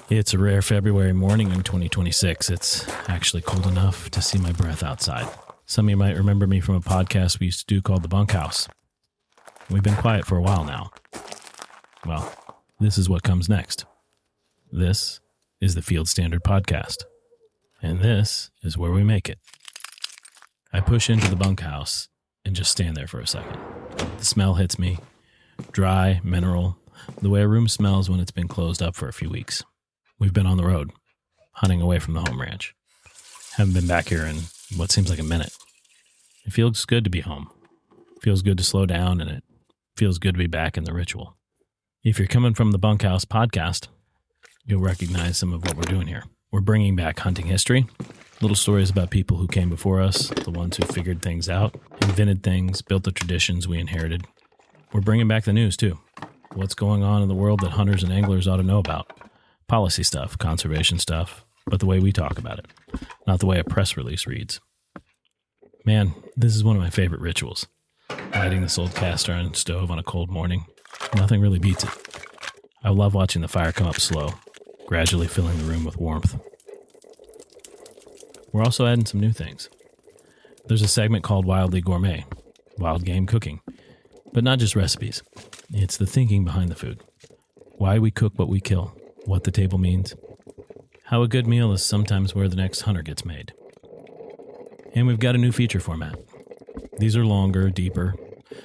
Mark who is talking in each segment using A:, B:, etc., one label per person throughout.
A: It's a rare February morning in 2026. It's actually cold enough to see my breath outside. Some of you might remember me from a podcast we used to do called the Bunkhouse. We've been quiet for a while now. Well, this is what comes next. This is the Field Standard Podcast. And this is where we make it. I push into the bunkhouse and just stand there for a second. The smell hits me. Dry, mineral, the way a room smells when it's been closed up for a few weeks. We've been on the road, hunting away from the home ranch. Haven't been back here in what seems like a minute. It feels good to be home. It feels good to slow down, and it feels good to be back in the ritual. If you're coming from the Bunkhouse podcast, you'll recognize some of what we're doing here. We're bringing back hunting history, little stories about people who came before us, the ones who figured things out, invented things, built the traditions we inherited. We're bringing back the news, too. What's going on in the world that hunters and anglers ought to know about. Policy stuff, conservation stuff, but the way we talk about it, not the way a press release reads. Man, this is one of my favorite rituals. Lighting this old cast iron stove on a cold morning. Nothing really beats it. I love watching the fire come up slow, gradually filling the room with warmth. We're also adding some new things. There's a segment called Wildly Gourmet, wild game cooking. But not just recipes. It's the thinking behind the food. Why we cook what we kill. What the table means. How a good meal is sometimes where the next hunter gets made. And we've got a new feature format. These are longer, deeper.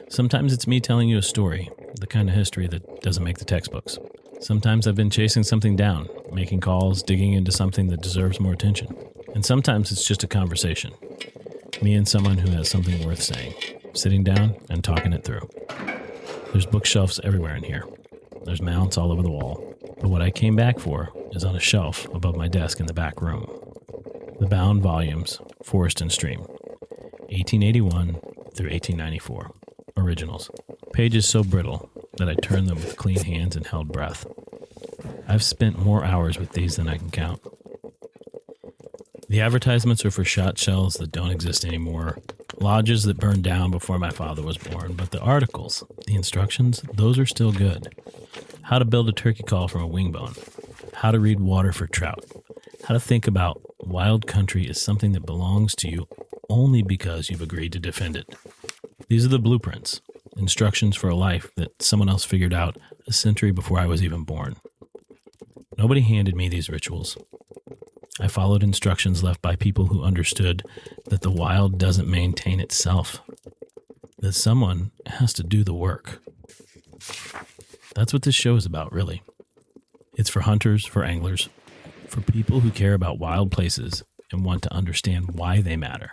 A: Sometimes it's me telling you a story, the kind of history that doesn't make the textbooks. Sometimes I've been chasing something down, making calls, digging into something that deserves more attention. And sometimes it's just a conversation. Me and someone who has something worth saying, sitting down and talking it through. There's bookshelves everywhere in here. There's mounts all over the wall. But what I came back for is on a shelf above my desk in the back room. The bound volumes, Forest and Stream, 1881 through 1894, originals. Pages so brittle that I turned them with clean hands and held breath. I've spent more hours with these than I can count. The advertisements are for shot shells that don't exist anymore, lodges that burned down before my father was born, but the articles, the instructions, those are still good. How to build a turkey call from a wingbone. How to read water for trout. How to think about wild country is something that belongs to you only because you've agreed to defend it. These are the blueprints, instructions for a life that someone else figured out a century before I was even born. Nobody handed me these rituals. I followed instructions left by people who understood that the wild doesn't maintain itself, that someone has to do the work. That's what this show is about, really. It's for hunters, for anglers, for people who care about wild places and want to understand why they matter,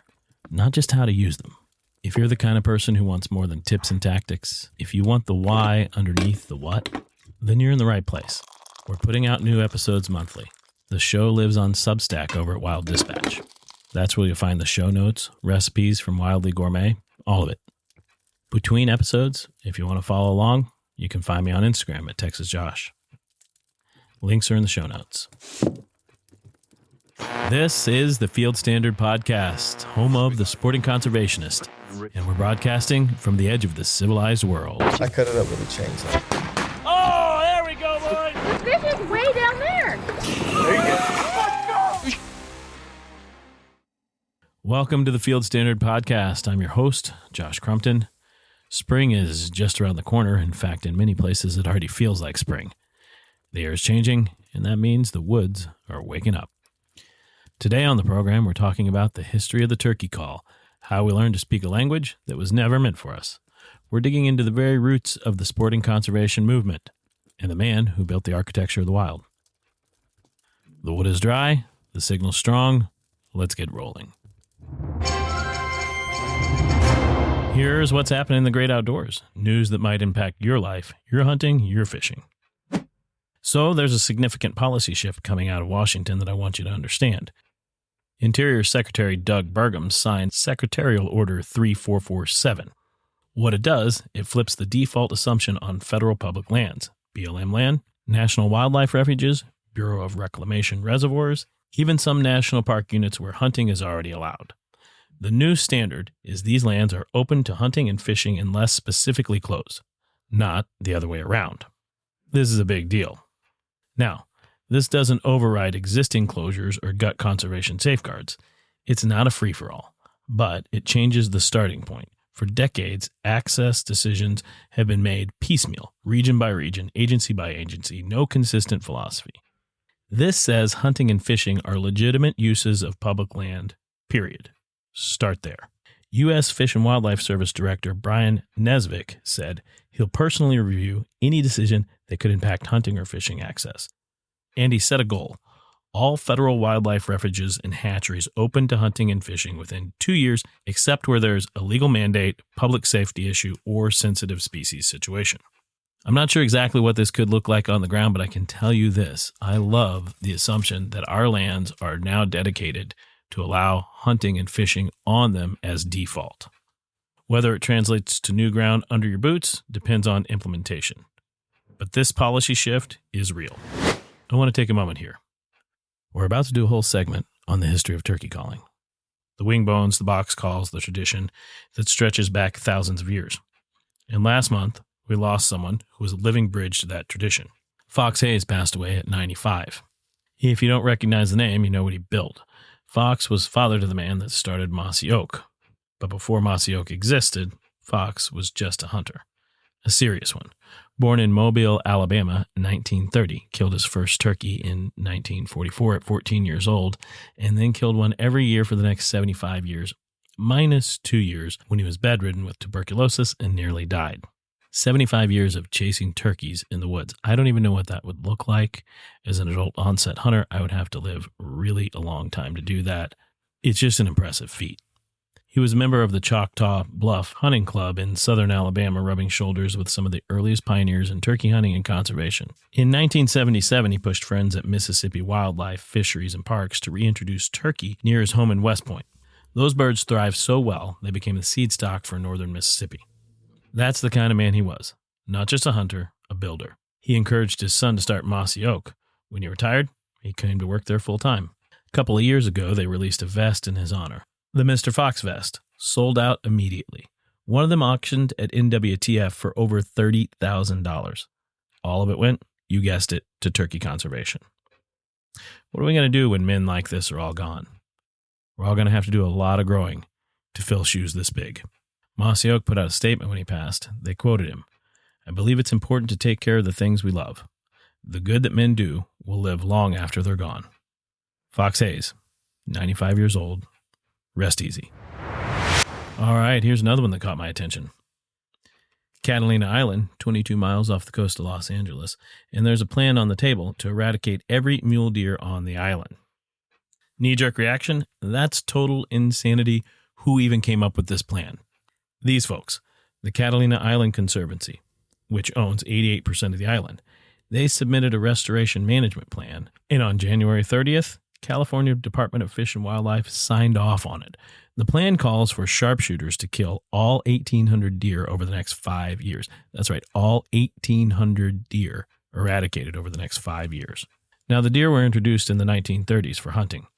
A: not just how to use them. If you're the kind of person who wants more than tips and tactics, if you want the why underneath the what, then you're in the right place. We're putting out new episodes monthly. The show lives on Substack over at Wild Dispatch. That's where you'll find the show notes, recipes from Wildly Gourmet, all of it. Between episodes, if you want to follow along, you can find me on Instagram at TexasJosh. Links are in the show notes. This is the Field Standard Podcast, home of the sporting conservationist, and we're broadcasting from the edge of the civilized world.
B: I cut it up with a chainsaw.
A: Oh, there we go, boy!
C: The fish is way down there.
B: There you go. Let's go.
A: Welcome to the Field Standard Podcast. I'm your host, Josh Crumpton. Spring is just around the corner. In fact, in many places, it already feels like spring. The air is changing, and that means the woods are waking up. Today on the program, we're talking about the history of the turkey call, how we learned to speak a language that was never meant for us. We're digging into the very roots of the sporting conservation movement and the man who built the architecture of the wild. The wood is dry, the signal's strong. Let's get rolling. Here's what's happening in the great outdoors. News that might impact your life, your hunting, your fishing. So there's a significant policy shift coming out of Washington that I want you to understand. Interior Secretary Doug Burgum signed Secretarial Order 3447. What it does, it flips the default assumption on federal public lands, BLM land, National Wildlife Refuges, Bureau of Reclamation reservoirs, even some national park units where hunting is already allowed. The new standard is these lands are open to hunting and fishing unless specifically closed, not the other way around. This is a big deal. Now, This doesn't override existing closures or gut conservation safeguards. It's not a free-for-all, but it changes the starting point. For decades, access decisions have been made piecemeal, region by region, agency by agency, no consistent philosophy. This says hunting and fishing are legitimate uses of public land, period. Start there. U.S. Fish and Wildlife Service Director Brian Nesvik said he'll personally review any decision that could impact hunting or fishing access. And he set a goal: all federal wildlife refuges and hatcheries open to hunting and fishing within 2 years, except where there's a legal mandate, public safety issue, or sensitive species situation. I'm not sure exactly what this could look like on the ground, but I can tell you this. I love the assumption that our lands are now dedicated to allow hunting and fishing on them as default. Whether it translates to new ground under your boots depends on implementation. But this policy shift is real. I want to take a moment here. We're about to do a whole segment on the history of turkey calling. The Wingbones, the box calls, the tradition that stretches back thousands of years. And last month, we lost someone who was a living bridge to that tradition. Fox Haas passed away at 95. If you don't recognize the name, you know what he built. Fox was father to the man that started Mossy Oak. But before Mossy Oak existed, Fox was just a hunter. A serious one. Born in Mobile, Alabama in 1930, killed his first turkey in 1944 at 14 years old, and then killed one every year for the next 75 years, minus 2 years when he was bedridden with tuberculosis and nearly died. 75 years of chasing turkeys in the woods. I don't even know what that would look like. As an adult onset hunter, I would have to live really a long time to do that. It's just an impressive feat. He was a member of the Choctaw Bluff Hunting Club in southern Alabama, rubbing shoulders with some of the earliest pioneers in turkey hunting and conservation. In 1977, he pushed friends at Mississippi Wildlife, Fisheries, and Parks to reintroduce turkey near his home in West Point. Those birds thrived so well, they became the seed stock for northern Mississippi. That's the kind of man he was. Not just a hunter, a builder. He encouraged his son to start Mossy Oak. When he retired, he came to work there full time. A couple of years ago, they released a vest in his honor. The Mr. Fox vest sold out immediately. One of them auctioned at NWTF for over $30,000. All of it went, you guessed it, to turkey conservation. What are we going to do when men like this are all gone? We're all going to have to do a lot of growing to fill shoes this big. Mossy Oak put out a statement when he passed. They quoted him, "I believe it's important to take care of the things we love. The good that men do will live long after they're gone." Fox Haas, 95 years old. Rest easy. All right, here's another one that caught my attention. Catalina Island, 22 miles off the coast of Los Angeles, and there's a plan on the table to eradicate every mule deer on the island. Knee-jerk reaction? That's total insanity. Who even came up with this plan? These folks, the Catalina Island Conservancy, which owns 88% of the island. They submitted a restoration management plan, and on January 30th, California Department of Fish and Wildlife signed off on it. The plan calls for sharpshooters to kill all 1,800 deer over the next 5 years. That's right, all 1,800 deer eradicated over the next 5 years. Now, the deer were introduced in the 1930s for hunting.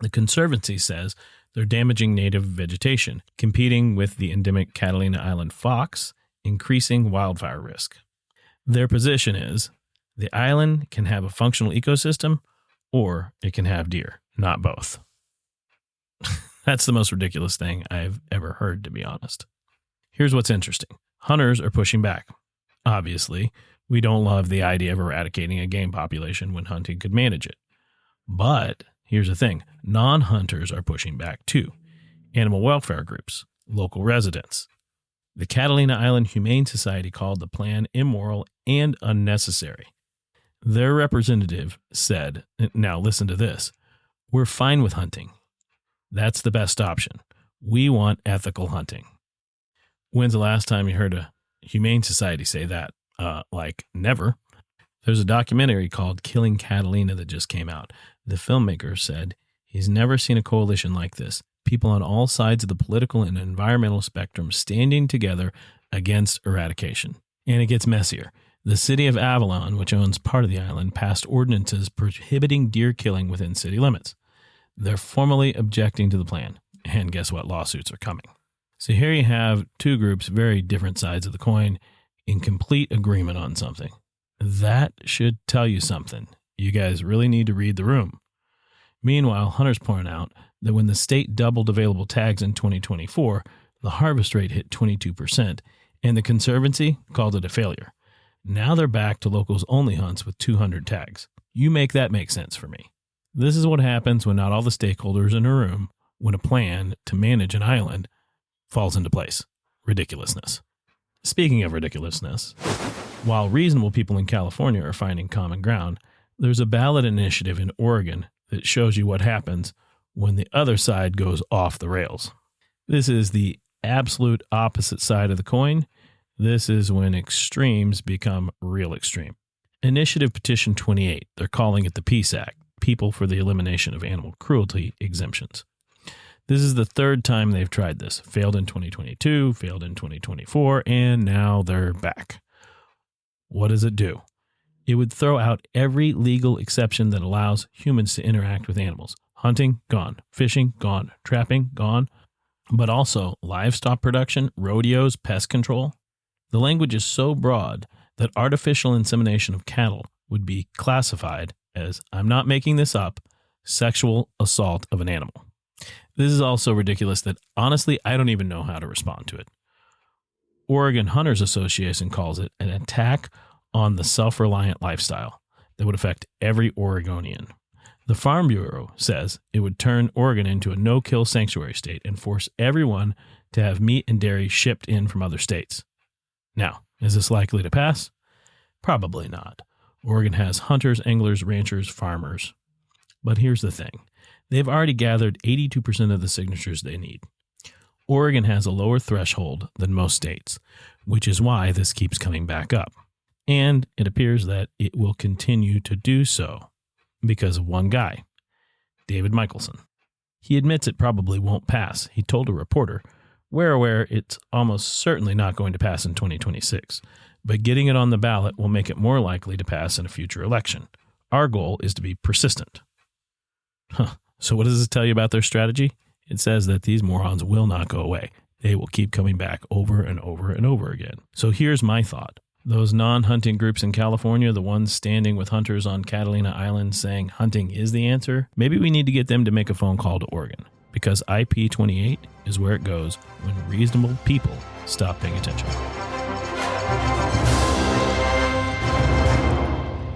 A: The Conservancy says they're damaging native vegetation, competing with the endemic Catalina Island fox, increasing wildfire risk. Their position is the island can have a functional ecosystem or it can have deer, not both. That's the most ridiculous thing I've ever heard, to be honest. Here's what's interesting. Hunters are pushing back. Obviously, we don't love the idea of eradicating a game population when hunting could manage it. But here's the thing. Non-hunters are pushing back too. Animal welfare groups, local residents. The Catalina Island Humane Society called the plan immoral and unnecessary. Their representative said, now listen to this, "We're fine with hunting. That's the best option. We want ethical hunting." When's the last time you heard a Humane Society say that? Never. There's a documentary called Killing Catalina that just came out. The filmmaker said he's never seen a coalition like this. People on all sides of the political and environmental spectrum standing together against eradication. And it gets messier. The city of Avalon, which owns part of the island, passed ordinances prohibiting deer killing within city limits. They're formally objecting to the plan. And guess what? Lawsuits are coming. So here you have two groups, very different sides of the coin, in complete agreement on something. That should tell you something. You guys really need to read the room. Meanwhile, hunters point out that when the state doubled available tags in 2024, the harvest rate hit 22%, and the Conservancy called it a failure. Now they're back to locals only hunts with 200 tags. You make that make sense for me. This is what happens when not all the stakeholders in a room, when a plan to manage an island falls into place. Ridiculousness. Speaking of ridiculousness, while reasonable people in California are finding common ground, there's a ballot initiative in Oregon that shows you what happens when the other side goes off the rails. This is the absolute opposite side of the coin. This is when extremes become real extreme. Initiative Petition 28, they're calling it the Peace Act, People for the Elimination of Animal Cruelty Exemptions. This is the third time they've tried this. Failed in 2022, failed in 2024, and now they're back. What does it do? It would throw out every legal exception that allows humans to interact with animals. Hunting, gone. Fishing, gone. Trapping, gone. But also livestock production, rodeos, pest control. The language is so broad that artificial insemination of cattle would be classified as, I'm not making this up, sexual assault of an animal. This is also ridiculous that, honestly, I don't even know how to respond to it. Oregon Hunters Association calls it an attack on the self-reliant lifestyle that would affect every Oregonian. The Farm Bureau says it would turn Oregon into a no-kill sanctuary state and force everyone to have meat and dairy shipped in from other states. Now, is this likely to pass? Probably not. Oregon has hunters, anglers, ranchers, farmers. But here's the thing. They've already gathered 82% of the signatures they need. Oregon has a lower threshold than most states, which is why this keeps coming back up. And it appears that it will continue to do so because of one guy, David Michelson. He admits it probably won't pass. He told a reporter, "We're aware it's almost certainly not going to pass in 2026, but getting it on the ballot will make it more likely to pass in a future election. Our goal is to be persistent." So what does this tell you about their strategy? It says that these morons will not go away. They will keep coming back over and over and over again. So here's my thought. Those non-hunting groups in California, the ones standing with hunters on Catalina Island saying hunting is the answer, maybe we need to get them to make a phone call to Oregon, because IP28 is where it goes when reasonable people stop paying attention.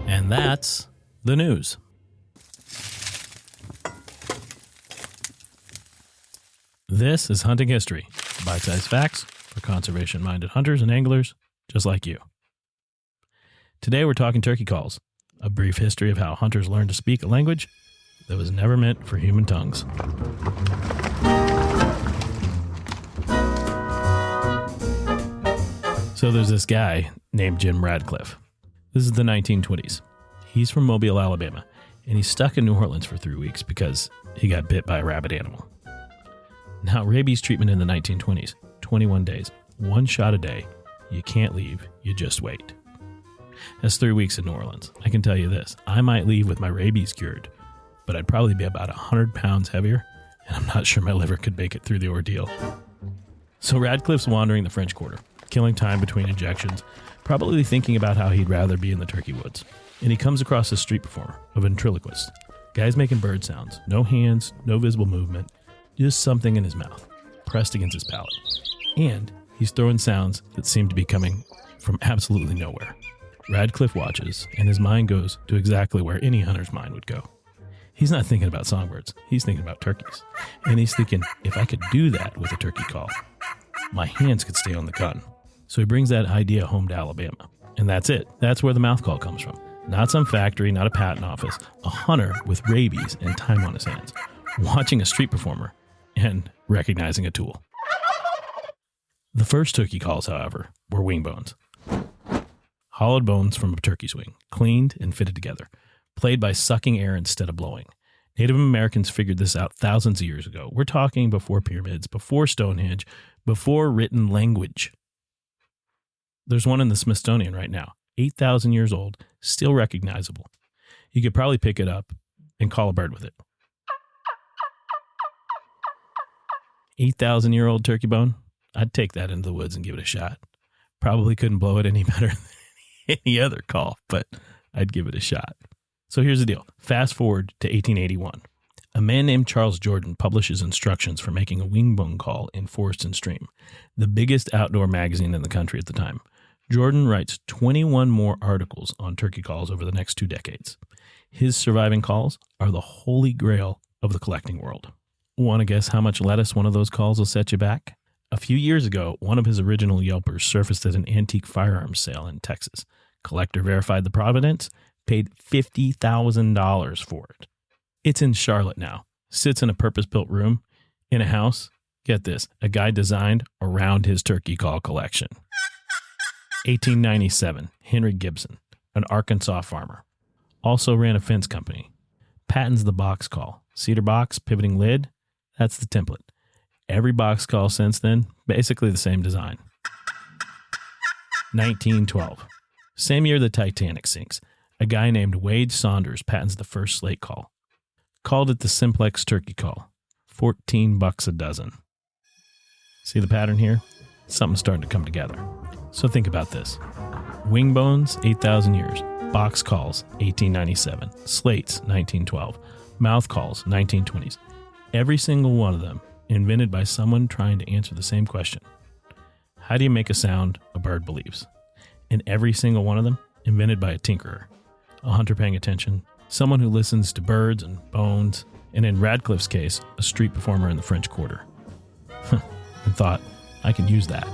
A: And that's the news. This is Hunting History, bite-sized facts for conservation-minded hunters and anglers just like you. Today we're talking turkey calls, a brief history of how hunters learned to speak a language that was never meant for human tongues. So there's this guy named Jim Radcliffe. This is the 1920s. He's from Mobile, Alabama, and he's stuck in New Orleans for 3 weeks because he got bit by a rabid animal. Now, rabies treatment in the 1920s, 21 days, 1 shot a day. You can't leave, you just wait. That's 3 weeks in New Orleans. I can tell you this, I might leave with my rabies cured, but I'd probably be about 100 pounds heavier, and I'm not sure my liver could make it through the ordeal. So Radcliffe's wandering the French Quarter, killing time between injections, probably thinking about how he'd rather be in the turkey woods. And he comes across a street performer, a ventriloquist. Guy's making bird sounds, no hands, no visible movement, just something in his mouth, pressed against his palate. And he's throwing sounds that seem to be coming from absolutely nowhere. Radcliffe watches, and his mind goes to exactly where any hunter's mind would go. He's not thinking about songbirds, he's thinking about turkeys. And he's thinking, if I could do that with a turkey call, my hands could stay on the gun. So he brings that idea home to Alabama. And that's it. That's where the mouth call comes from. Not some factory, not a patent office. A hunter with rabies and time on his hands, watching a street performer and recognizing a tool. The first turkey calls, however, were wingbones. Hollowed bones from a turkey's wing, cleaned and fitted together, played by sucking air instead of blowing. Native Americans figured this out thousands of years ago. We're talking before pyramids, before Stonehenge, before written language. There's one in the Smithsonian right now, 8,000 years old, still recognizable. You could probably pick it up and call a bird with it. 8,000-year-old turkey bone? I'd take that into the woods and give it a shot. Probably couldn't blow it any better than any other call, but I'd give it a shot. So here's the deal. Fast forward to 1881. A man named Charles Jordan publishes instructions for making a wingbone call in Forest and Stream, the biggest outdoor magazine in the country at the time. Jordan writes 21 more articles on turkey calls over the next 2 decades. His surviving calls are the holy grail of the collecting world. Want to guess how much lettuce one of those calls will set you back? A few years ago, one of his original yelpers surfaced at an antique firearms sale in Texas. Collector verified the provenance, paid $50,000 for it. It's in Charlotte now. Sits in a purpose-built room in a house. Get this, a guy designed around his turkey call collection. 1897, Henry Gibson, an Arkansas farmer. Also ran a fence company. Patents the box call. Cedar box, pivoting lid. That's the template. Every box call since then, basically the same design. 1912. Same year the Titanic sinks. A guy named Wade Saunders patents the first slate call. Called it the simplex turkey call. $14 a dozen. See the pattern here? Something's starting to come together. So think about this. Wingbones, 8,000 years. Box calls, 1897. Slates, 1912. Mouth calls, 1920s. Every single one of them invented by someone trying to answer the same question. How do you make a sound a bird believes? And every single one of them invented by a tinkerer, a hunter paying attention, someone who listens to birds and bones, and in Radcliffe's case, a street performer in the French Quarter. And thought, I can use that.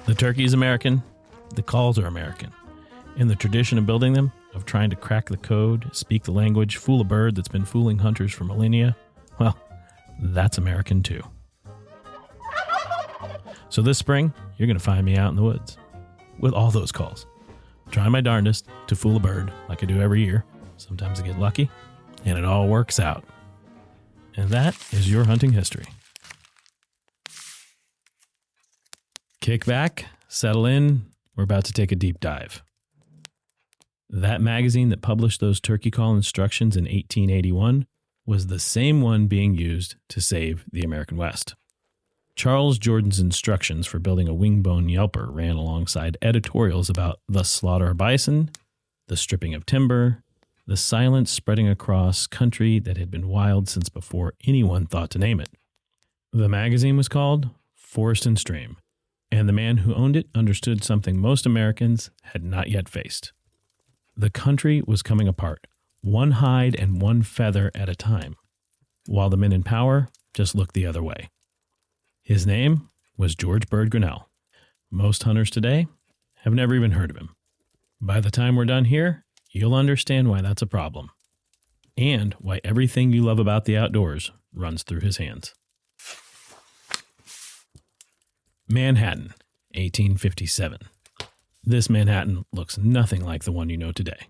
A: The turkey is American, the calls are American. In the tradition of building them, of trying to crack the code, speak the language, fool a bird that's been fooling hunters for millennia, well, that's American too. So this spring, you're going to find me out in the woods with all those calls. Trying my darndest to fool a bird like I do every year. Sometimes I get lucky, and it all works out. And that is your hunting history. Kick back, settle in. We're about to take a deep dive. That magazine that published those turkey call instructions in 1881 was the same one being used to save the American West. Charles Jordan's instructions for building a wingbone yelper ran alongside editorials about the slaughter of bison, the stripping of timber, the silence spreading across country that had been wild since before anyone thought to name it. The magazine was called Forest and Stream, and the man who owned it understood something most Americans had not yet faced. The country was coming apart, one hide and one feather at a time, while the men in power just looked the other way. His name was George Bird Grinnell. Most hunters today have never even heard of him. By the time we're done here, you'll understand why that's a problem, and why everything you love about the outdoors runs through his hands. Manhattan, 1857. This Manhattan looks nothing like the one you know today.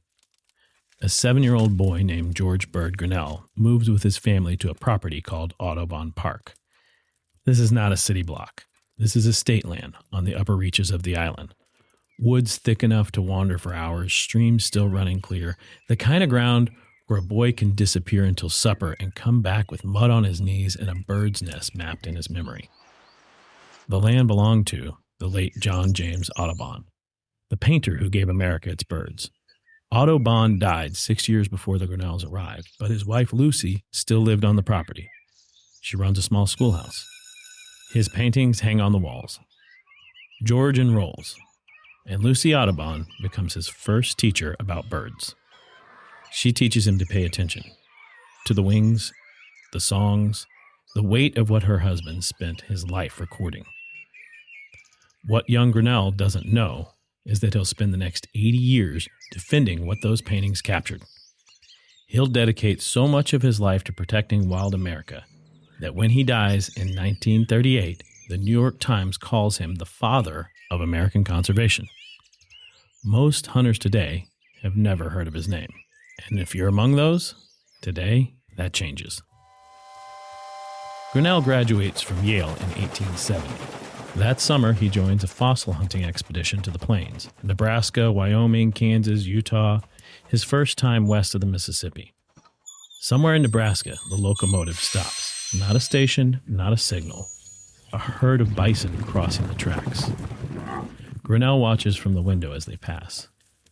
A: A 7-year-old boy named George Bird Grinnell moves with his family to a property called Audubon Park. This is not a city block. This is estate land on the upper reaches of the island. Woods thick enough to wander for hours, streams still running clear, the kind of ground where a boy can disappear until supper and come back with mud on his knees and a bird's nest mapped in his memory. The land belonged to the late John James Audubon, the painter who gave America its birds. Audubon died 6 years before the Grinnells arrived, but his wife Lucy still lived on the property. She runs a small schoolhouse. His paintings hang on the walls. George enrolls, and Lucy Audubon becomes his first teacher about birds. She teaches him to pay attention to the wings, the songs, the weight of what her husband spent his life recording. What young Grinnell doesn't know is that he'll spend the next 80 years defending what those paintings captured. He'll dedicate so much of his life to protecting wild America that when he dies in 1938, the New York Times calls him the father of American conservation. Most hunters today have never heard of his name. And if you're among those, today that changes. Grinnell graduates from Yale in 1870. That summer, he joins a fossil hunting expedition to the plains, Nebraska, Wyoming, Kansas, Utah, his first time west of the Mississippi. Somewhere in Nebraska, the locomotive stops. Not a station, not a signal. A herd of bison crossing the tracks. Grinnell watches from the window as they pass.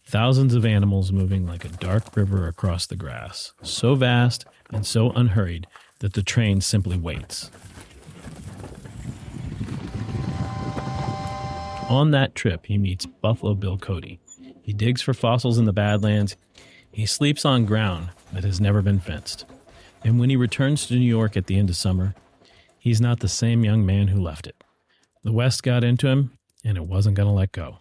A: Thousands of animals moving like a dark river across the grass, so vast and so unhurried that the train simply waits. On that trip, he meets Buffalo Bill Cody. He digs for fossils in the Badlands. He sleeps on ground that has never been fenced. And when he returns to New York at the end of summer, he's not the same young man who left it. The West got into him, and it wasn't going to let go.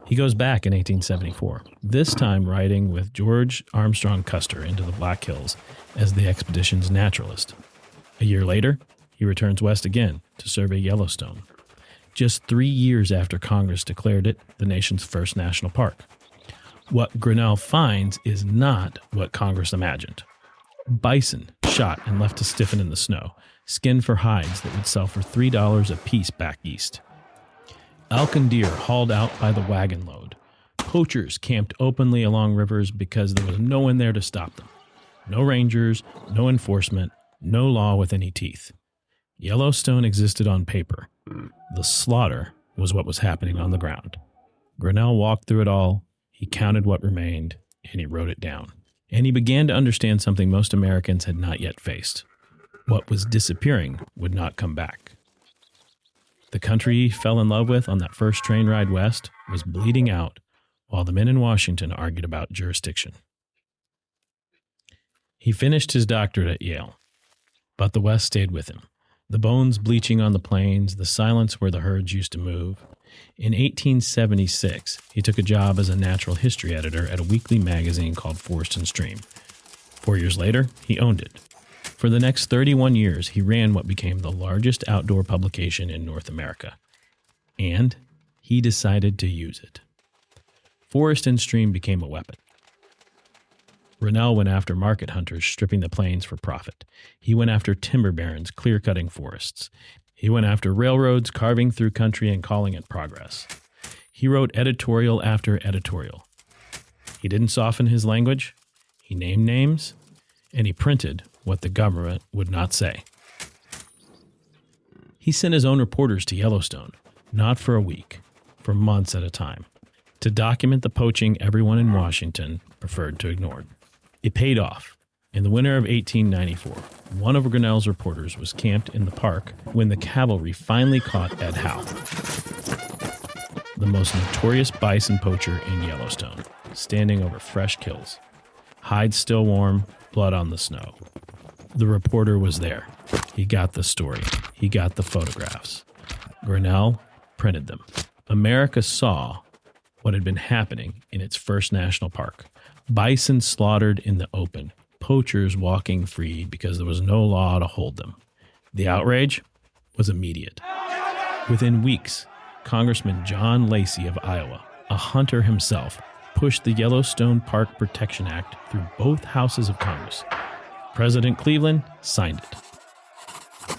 A: He goes back in 1874, this time riding with George Armstrong Custer into the Black Hills as the expedition's naturalist. A year later, he returns west again to survey Yellowstone, just 3 years after Congress declared it the nation's first national park. What Grinnell finds is not what Congress imagined. Bison shot and left to stiffen in the snow, skinned for hides that would sell for $3 a piece back east. Elk and deer hauled out by the wagon load. Poachers camped openly along rivers because there was no one there to stop them. No rangers, no enforcement, no law with any teeth. Yellowstone existed on paper. The slaughter was what was happening on the ground. Grinnell walked through it all, he counted what remained, and he wrote it down. And he began to understand something most Americans had not yet faced. What was disappearing would not come back. The country he fell in love with on that first train ride west was bleeding out while the men in Washington argued about jurisdiction. He finished his doctorate at Yale, but the West stayed with him. The bones bleaching on the plains, the silence where the herds used to move. In 1876, he took a job as a natural history editor at a weekly magazine called Forest and Stream. 4 years later, he owned it. For the next 31 years, he ran what became the largest outdoor publication in North America. And he decided to use it. Forest and Stream became a weapon. Grinnell went after market hunters stripping the plains for profit. He went after timber barons clear-cutting forests. He went after railroads carving through country and calling it progress. He wrote editorial after editorial. He didn't soften his language. He named names. And he printed what the government would not say. He sent his own reporters to Yellowstone, not for a week, for months at a time, to document the poaching everyone in Washington preferred to ignore. It paid off. In the winter of 1894, one of Grinnell's reporters was camped in the park when the cavalry finally caught Ed Howe, the most notorious bison poacher in Yellowstone, standing over fresh kills. Hides still warm, blood on the snow. The reporter was there. He got the story. He got the photographs. Grinnell printed them. America saw what had been happening in its first national park. Bison slaughtered in the open. Poachers walking free because there was no law to hold them. The outrage was immediate. Within weeks, Congressman John Lacey of Iowa, a hunter himself, pushed the Yellowstone Park Protection Act through both houses of Congress. President Cleveland signed it.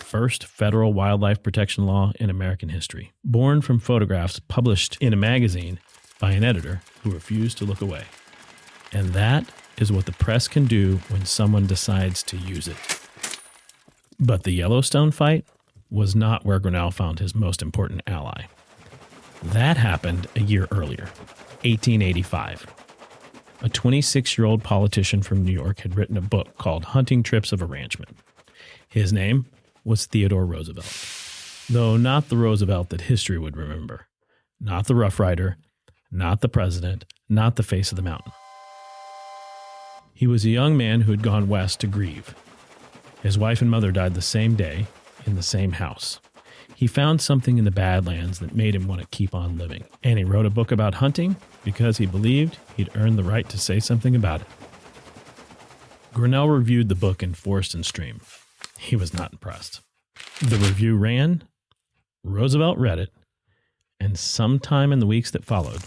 A: First federal wildlife protection law in American history, born from photographs published in a magazine by an editor who refused to look away. And that is what the press can do when someone decides to use it. But the Yellowstone fight was not where Grinnell found his most important ally. That happened a year earlier, 1885. A 26-year-old politician from New York had written a book called Hunting Trips of a Ranchman. His name was Theodore Roosevelt, though not the Roosevelt that history would remember. Not the Rough Rider, not the president, not the face of the mountain. He was a young man who had gone west to grieve. His wife and mother died the same day in the same house. He found something in the Badlands that made him want to keep on living, and he wrote a book about hunting because he believed he'd earned the right to say something about it. Grinnell reviewed the book in Forest and Stream. He was not impressed. The review ran, Roosevelt read it, and sometime in the weeks that followed,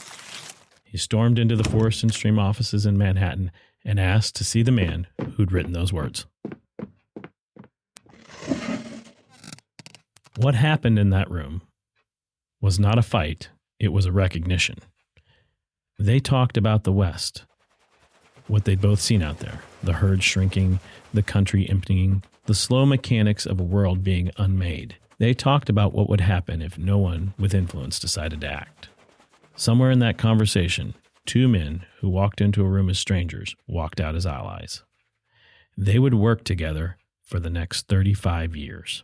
A: he stormed into the Forest and Stream offices in Manhattan and asked to see the man who'd written those words. What happened in that room was not a fight, it was a recognition. They talked about the West, what they'd both seen out there, the herd shrinking, the country emptying, the slow mechanics of a world being unmade. They talked about what would happen if no one with influence decided to act. Somewhere in that conversation, two men who walked into a room as strangers walked out as allies. They would work together for the next 35 years.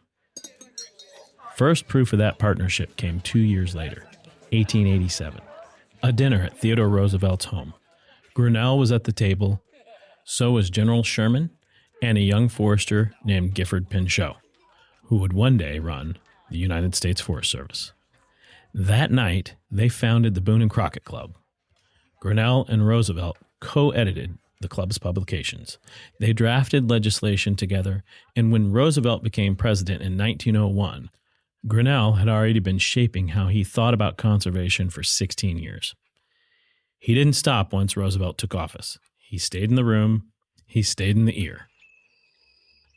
A: First proof of that partnership came 2 years later, 1887. A dinner at Theodore Roosevelt's home. Grinnell was at the table, so was General Sherman and a young forester named Gifford Pinchot, who would one day run the United States Forest Service. That night, they founded the Boone and Crockett Club. Grinnell and Roosevelt co-edited the club's publications. They drafted legislation together, and when Roosevelt became president in 1901, Grinnell had already been shaping how he thought about conservation for 16 years. He didn't stop once Roosevelt took office. He stayed in the room. He stayed in the ear.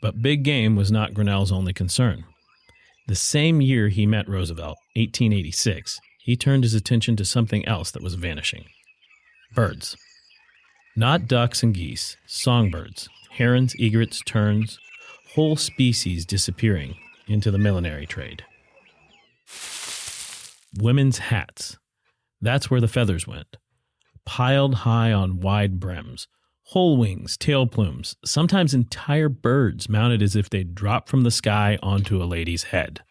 A: But big game was not Grinnell's only concern. The same year he met Roosevelt, 1886, he turned his attention to something else that was vanishing. Birds. Not ducks and geese, songbirds, herons, egrets, terns, whole species disappearing into the millinery trade. Women's hats. That's where the feathers went. Piled high on wide brims. Whole wings, tail plumes, sometimes entire birds mounted as if they'd dropped from the sky onto a lady's head.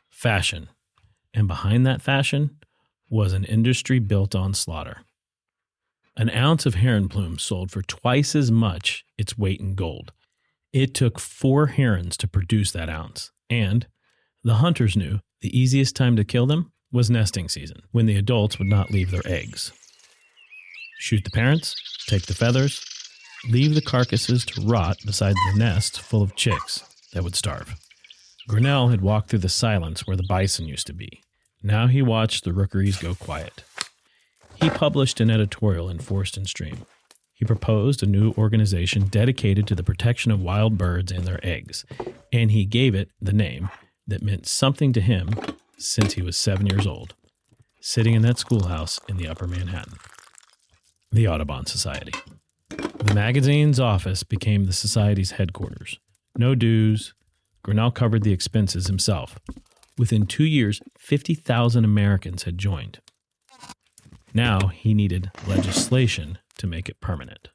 A: Fashion. And behind that fashion was an industry built on slaughter. An ounce of heron plume sold for twice as much its weight in gold. It took 4 herons to produce that ounce, and the hunters knew the easiest time to kill them was nesting season, when the adults would not leave their eggs. Shoot the parents, take the feathers, leave the carcasses to rot beside the nest full of chicks that would starve. Grinnell had walked through the silence where the bison used to be. Now he watched the rookeries go quiet. He published an editorial in Forest and Stream. He proposed a new organization dedicated to the protection of wild birds and their eggs, and he gave it the name that meant something to him since he was 7 years old, sitting in that schoolhouse in the Upper Manhattan. The Audubon Society. The magazine's office became the society's headquarters. No dues. Grinnell covered the expenses himself. Within 2 years, 50,000 Americans had joined. Now he needed legislation to make it permanent.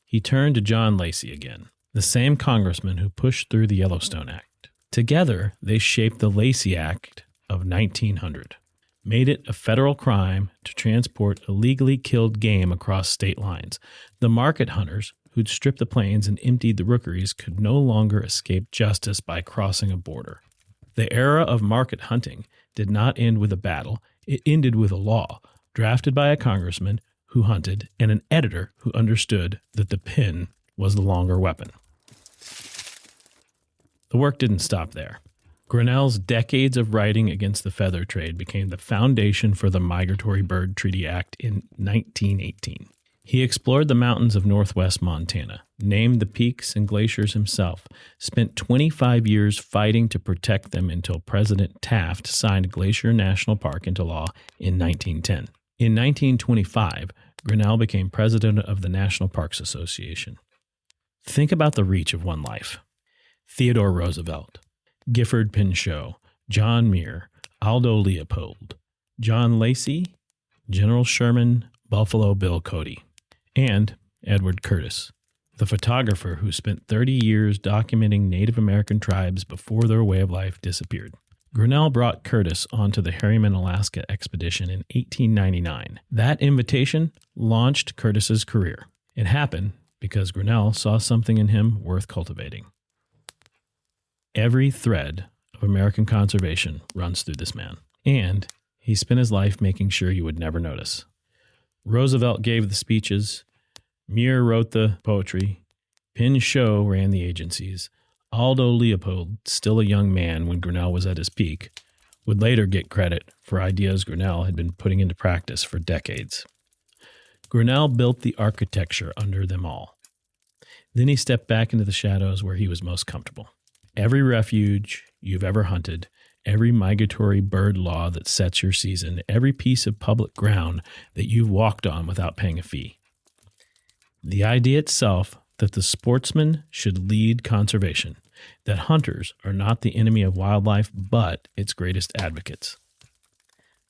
A: He turned to John Lacey again, the same congressman who pushed through the Yellowstone Act. Together, they shaped the Lacey Act of 1900, made it a federal crime to transport illegally killed game across state lines. The market hunters who'd stripped the plains and emptied the rookeries could no longer escape justice by crossing a border. The era of market hunting did not end with a battle. It ended with a law drafted by a congressman who hunted and an editor who understood that the pen was the longer weapon. The work didn't stop there. Grinnell's decades of writing against the feather trade became the foundation for the Migratory Bird Treaty Act in 1918. He explored the mountains of northwest Montana, named the peaks and glaciers himself, spent 25 years fighting to protect them until President Taft signed Glacier National Park into law in 1910. In 1925, Grinnell became president of the National Parks Association. Think about the reach of one life. Theodore Roosevelt, Gifford Pinchot, John Muir, Aldo Leopold, John Lacey, General Sherman, Buffalo Bill Cody, and Edward Curtis, the photographer who spent 30 years documenting Native American tribes before their way of life disappeared. Grinnell brought Curtis onto the Harriman, Alaska expedition in 1899. That invitation launched Curtis's career. It happened because Grinnell saw something in him worth cultivating. Every thread of American conservation runs through this man, and he spent his life making sure you would never notice. Roosevelt gave the speeches, Muir wrote the poetry, Pinchot ran the agencies. Aldo Leopold, still a young man when Grinnell was at his peak, would later get credit for ideas Grinnell had been putting into practice for decades. Grinnell built the architecture under them all. Then he stepped back into the shadows where he was most comfortable. Every refuge you've ever hunted, every migratory bird law that sets your season, every piece of public ground that you've walked on without paying a fee. The idea itself that the sportsman should lead conservation, that hunters are not the enemy of wildlife, but its greatest advocates.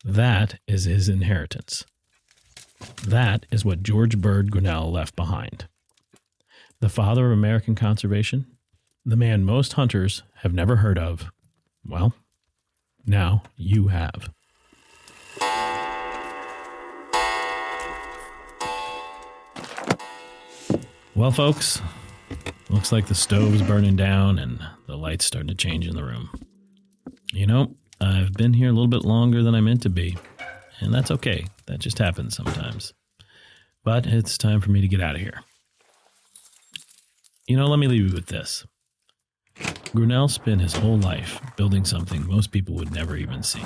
A: That is his inheritance. That is what George Bird Grinnell left behind. The father of American conservation, the man most hunters have never heard of. Well, now you have. Well, folks, looks like the stove's burning down and the lights starting to change in the room. You know, I've been here a little bit longer than I meant to be, and that's okay. That just happens sometimes. But it's time for me to get out of here. You know, let me leave you with this. Grinnell spent his whole life building something most people would never even see.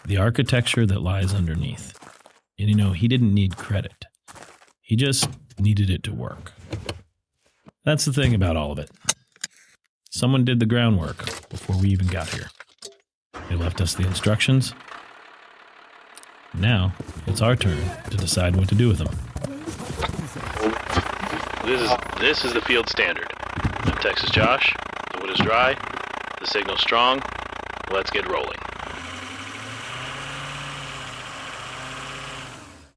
A: The architecture that lies underneath. And you know, he didn't need credit. He just needed it to work. That's the thing about all of it. Someone did the groundwork before we even got here. They left us the instructions. Now, it's our turn to decide what to do with them.
D: This is the field standard. I'm Texas Josh. The wood is dry. The signal's strong. Let's get rolling.